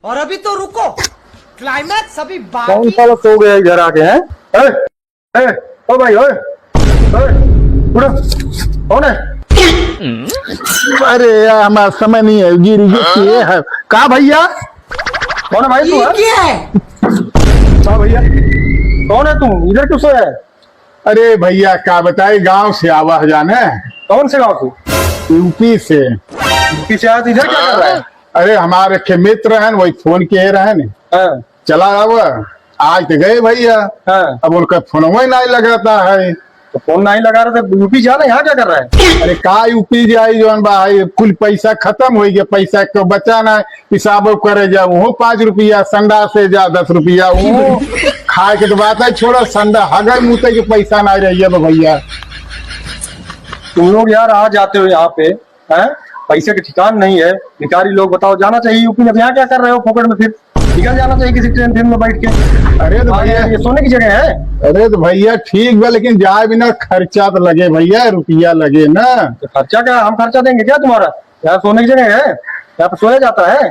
और अभी तो रुको, क्लाइमैक्स अभी कौन बाकी। सा सो गया इधर आके हैं? ओ भाई ओए उठो, कौन है? अरे यार हमारा समय नहीं है, गिर ये है कहा भैया? कौन है भाई तू? ये है? क्या है? हाँ भैया, कौन है तू? इधर क्यों सोया है? अरे भैया क्या बताए, गांव से आवाज जाने, कौन से गाँव तू? यूपी से। पीछे आया तो इधर क्या कर रहा है? अरे हमारे के मित्र हैं, वही फोन किए रहे न, हाँ, चला आवा आज तो गए भैया। हाँ। अब उनका फोन ही नहीं लगाता है। तो फोन नहीं लगा रहे थे, यूपी जा रहे, यहाँ क्या कर रहा है? अरे का यूपी जाई जोन भाई, कुल पैसा खत्म हो गया, पैसा को बचा ना, हिसाब करे जाऊ 5 रुपया, संडा से जा 10 रुपया, वो खाए के तो बात है, छोड़ो संडा हगर मुते के पैसा नहीं रही है भैया। तुम लोग यार आ जाते हो यहाँ पे, हैं? पैसे के ठिकान नहीं है, भिखारी लोग। बताओ, जाना चाहिए यूपी में, यहाँ क्या कर रहे हो फोकट में? फिर निकल जाना चाहिए किसी ट्रेन में बैठ के। अरे तो भैया, ये सोने की जगह है? अरे तो भैया ठीक है, लेकिन जाए बिना खर्चा तो लगे भैया, रुपया लगे ना। तो खर्चा क्या, हम खर्चा देंगे क्या तुम्हारा? यहाँ सोने की जगह है, यहाँ पे सोया जाता है।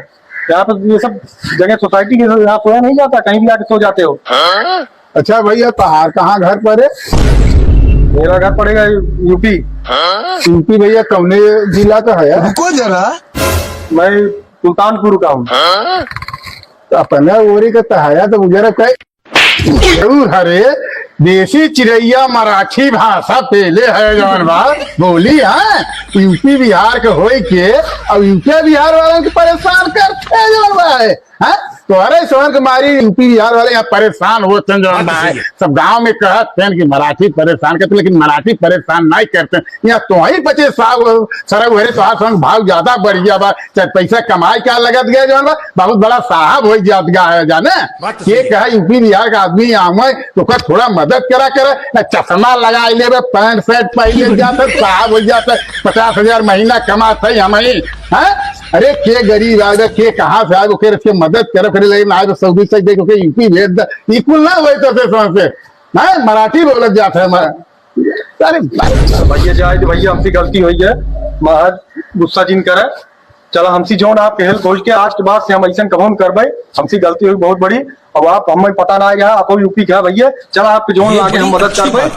यहाँ पे ये सब जगह सोसाइटी के, यहाँ सोया नहीं जाता, कहीं भी आके सो जाते हो। अच्छा भैया, पहाड़ कहाँ घर पर है? मेरा घर पड़ेगा यूपी। यूपी भैया कौने जिला का है? रुको जरा, मैं सुल्तानपुर का हूँ। अपना ओरी का तहाया तो गुजरा कई जरूर हरे, देसी चिड़ैया मराठी भाषा पहले है जवन बात बोली है, यूपी बिहार के होई के अब यूपी बिहार वालों के परेशान करते हैं जवन बा है। तो अरे शहर के मारी यूपी बिहार वाले यहाँ परेशान होते हैं जवन बा है। सब गांव में कहते हैं कि मराठी परेशान करते, लेकिन मराठी परेशान नहीं करते। यहाँ तो ही बचे सरग हुए तो संग भाव ज्यादा बढ़ गया बा, चाहे पैसा कमाई क्या लगत गया जवन बा, बहुत बड़ा साहब हो जात गया है जाने। ये कहा यूपी बिहार का आदमी आवे तो का थोड़ा मदद करा करे, चश्मा लगा ले, पैंट शर्ट पहले जाता साहब हो जाता, 50,000 महीना कमाते हम ही। अरे के गरीब आए, के कहाँ से आए, फिर इसके मदद करे, फिर लेकिन आज सऊदी से देखो कि यूपी भेज द इक्वल ना हुए तो से मराठी बोलत जाता है। अरे भैया जाए तो भैया हमसे गलती हुई है, महज गुस्सा जिन करे। चलो हमसे जोन आपके हेल्प हो के, आज के बाद से हम ऐसा कबूल करबे, हमसे गलती हुई बहुत बड़ी। अब आप हमें पता ना गया आप यूपी का भैया, चलो आपके जोन लाके हम मदद करबे।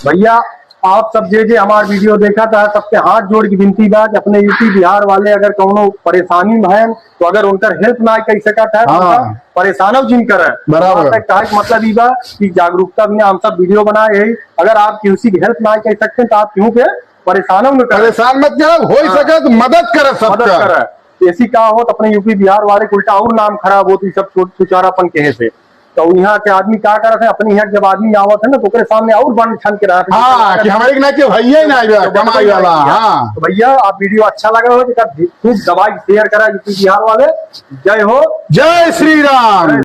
भैया आप सब जे हमारे वीडियो देखा था, सबसे हाथ जोड़ की विनती बा कि अपने यूपी बिहार वाले अगर कोनो परेशानी में है तो अगर उनका हेल्प ना कर सकता है तो परेशान जिन करे बराबर। मतलब ई बा कि जागरूकता भी हम सब वीडियो बनाए है, अगर आप किसी की हेल्प ना कर सकते तो आप क्यों पे परेशानों में परेशान मत करो, हो सके तो मदद करे, मदद करे। ऐसी का हो तो अपने यूपी बिहार वाले उल्टा और नाम खराब होती सब सुचारापन कहे से। तो यहाँ के आदमी क्या कर रहे थे, अपने यहाँ जब आदमी आवत है ना तो सामने और बन छन के रहा कि हमारे ना कि भैया ही ना कमाई वाला। हाँ तो भैया आप वीडियो अच्छा लगा हो तो खूब दबाई शेयर करा यूपी बिहार वाले। जय हो, जय श्री राम।